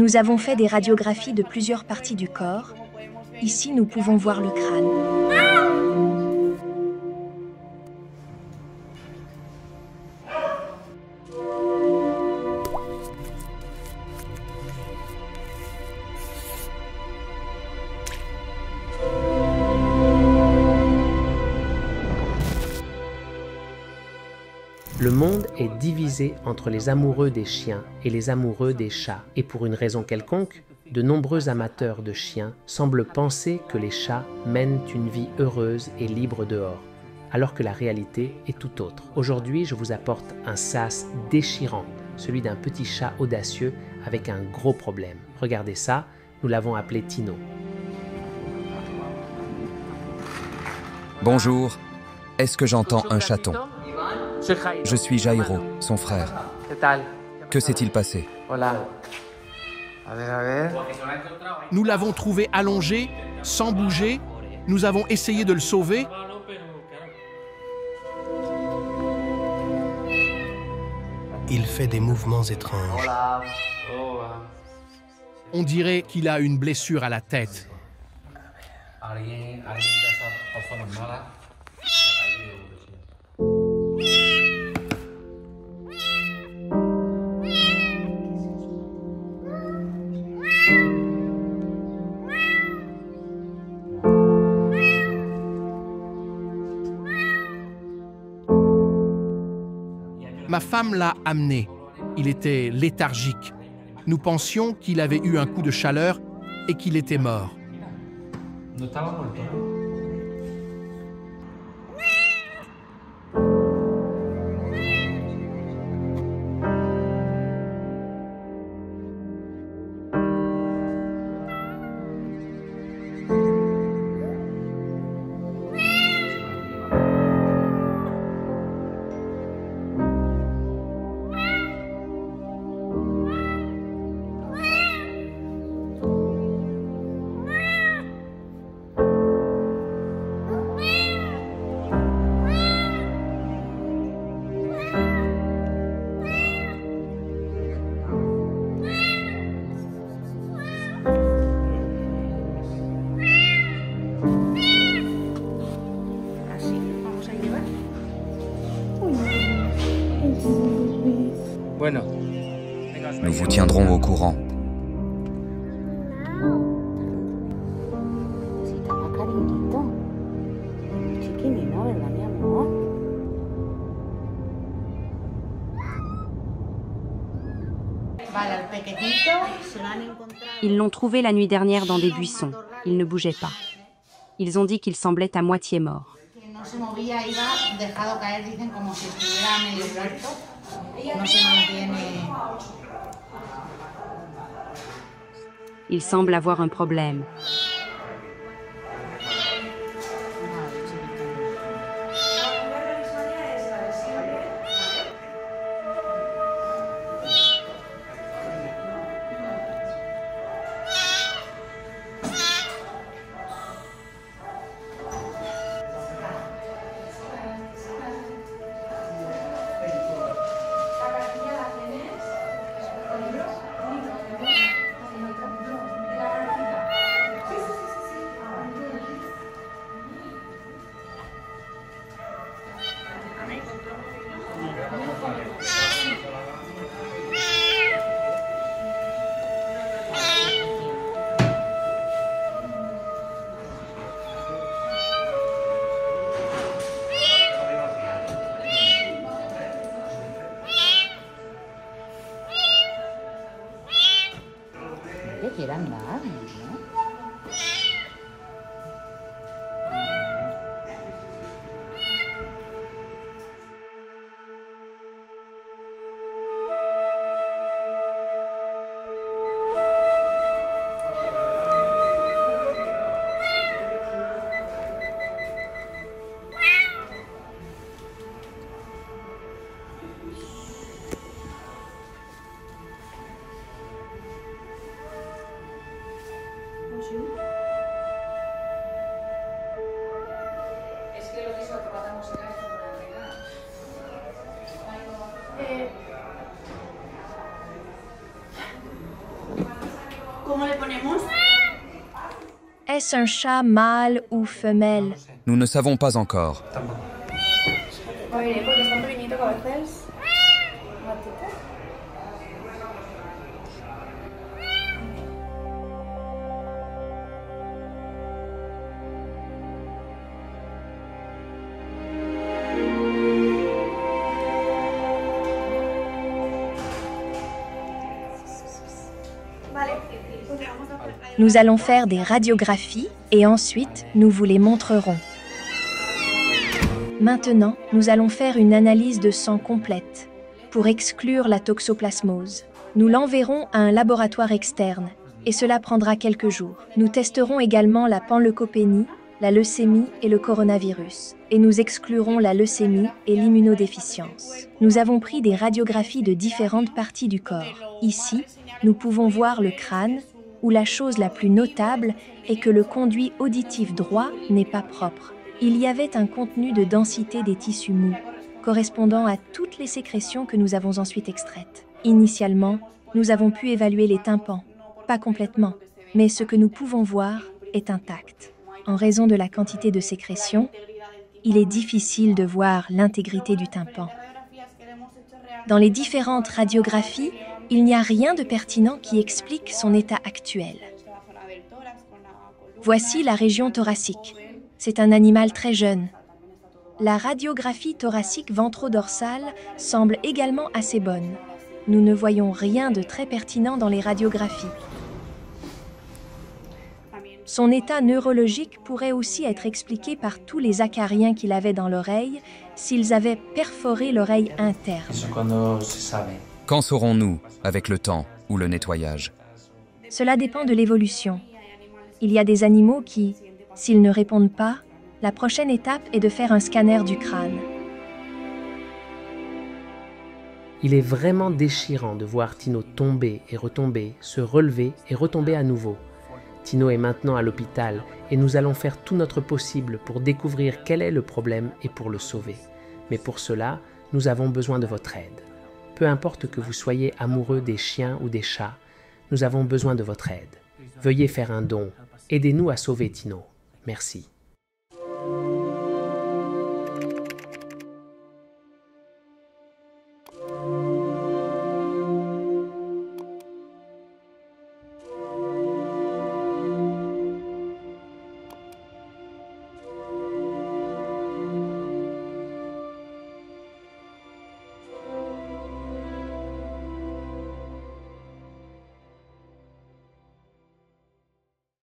Nous avons fait des radiographies de plusieurs parties du corps. Ici, nous pouvons voir le crâne. Le monde est divisé entre les amoureux des chiens et les amoureux des chats. Et pour une raison quelconque, de nombreux amateurs de chiens semblent penser que les chats mènent une vie heureuse et libre dehors, alors que la réalité est tout autre. Aujourd'hui, je vous apporte un sas déchirant, celui d'un petit chat audacieux avec un gros problème. Regardez ça, nous l'avons appelé Tino. Bonjour, est-ce que j'entends un chaton? Je suis Jairo, son frère. Que s'est-il passé? Nous l'avons trouvé allongé, sans bouger. Nous avons essayé de le sauver. Il fait des mouvements étranges. On dirait qu'il a une blessure à la tête. Ma femme l'a amené. Il était léthargique. Nous pensions qu'il avait eu un coup de chaleur et qu'il était mort. Nous vous tiendrons au courant. Ils l'ont trouvé la nuit dernière dans des buissons. Il ne bougeait pas. Ils ont dit qu'il semblait à moitié mort. Il semble avoir un problème. Est-ce un chat mâle ou femelle? Nous ne savons pas encore. Nous allons faire des radiographies et ensuite nous vous les montrerons. Maintenant, nous allons faire une analyse de sang complète pour exclure la toxoplasmose. Nous l'enverrons à un laboratoire externe et cela prendra quelques jours. Nous testerons également la panleucopénie, la leucémie et le coronavirus. Et nous exclurons la leucémie et l'immunodéficience. Nous avons pris des radiographies de différentes parties du corps. Ici, nous pouvons voir le crâne, où la chose la plus notable est que le conduit auditif droit n'est pas propre. Il y avait un contenu de densité des tissus mous, correspondant à toutes les sécrétions que nous avons ensuite extraites. Initialement, nous avons pu évaluer les tympans, pas complètement, mais ce que nous pouvons voir est intact. En raison de la quantité de sécrétions, il est difficile de voir l'intégrité du tympan. Dans les différentes radiographies, il n'y a rien de pertinent qui explique son état actuel. Voici la région thoracique. C'est un animal très jeune. La radiographie thoracique ventrodorsale semble également assez bonne. Nous ne voyons rien de très pertinent dans les radiographies. Son état neurologique pourrait aussi être expliqué par tous les acariens qu'il avait dans l'oreille s'ils avaient perforé l'oreille interne. Qu'en saurons-nous avec le temps ou le nettoyage? Cela dépend de l'évolution. Il y a des animaux qui, s'ils ne répondent pas, la prochaine étape est de faire un scanner du crâne. Il est vraiment déchirant de voir Tino tomber et retomber, se relever et retomber à nouveau. Tino est maintenant à l'hôpital et nous allons faire tout notre possible pour découvrir quel est le problème et pour le sauver. Mais pour cela, nous avons besoin de votre aide. Peu importe que vous soyez amoureux des chiens ou des chats, nous avons besoin de votre aide. Veuillez faire un don. Aidez-nous à sauver Tino. Merci.